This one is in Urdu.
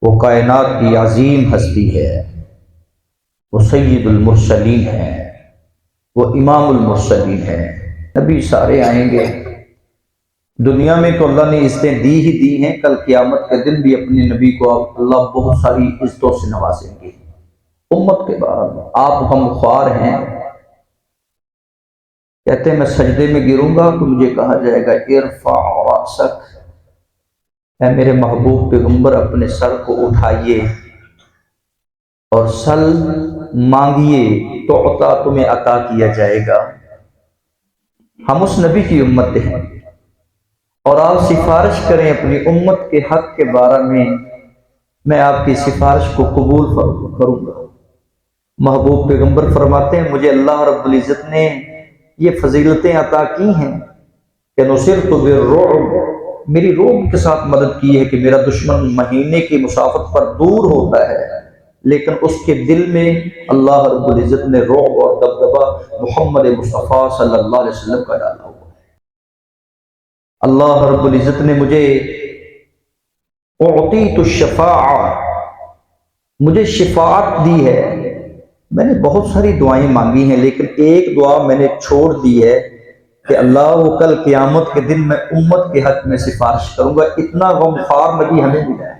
وہ کائنات کی عظیم ہستی ہے، وہ سید المرسلین ہے، وہ امام المرسلین ہے۔ نبی سارے آئیں گے، دنیا میں تو اللہ نے عزتیں دی ہی دی ہیں، کل قیامت کے دن بھی اپنے نبی کو اللہ بہت ساری عزتوں سے نوازیں گے۔ امت کے بعد آپ غم خوار ہیں، کہتے ہیں میں سجدے میں گروں گا تو مجھے کہا جائے گا ارفع رأسک، اے میرے محبوب پیغمبر اپنے سر کو اٹھائیے اور سل مانگیے تو عطا تمہیں عطا کیا جائے گا۔ ہم اس نبی کی امت ہیں، اور آپ سفارش کریں اپنی امت کے حق کے بارے میں آپ کی سفارش کو قبول کروں گا۔ محبوب پیغمبر فرماتے ہیں مجھے اللہ رب العزت نے یہ فضیلتیں عطا کی ہیں کہ نصرت بالرعب، میری رعب کے ساتھ مدد کی ہے کہ میرا دشمن مہینے کی مسافت پر دور ہوتا ہے لیکن اس کے دل میں اللہ رب العزت نے رعب اور دبدبہ محمد مصطفیٰ صلی اللہ علیہ وسلم کا ڈالا ہوا ہے۔ اللہ رب العزت نے مجھے اعطیت الشفاعہ، مجھے شفاعت دی ہے۔ میں نے بہت ساری دعائیں مانگی ہیں لیکن ایک دعا میں نے چھوڑ دی ہے کہ اللہ وہ کل قیامت کے دن میں امت کے حق میں سفارش کروں گا۔ اتنا غمخوار نبی ہمیں ملا ہے۔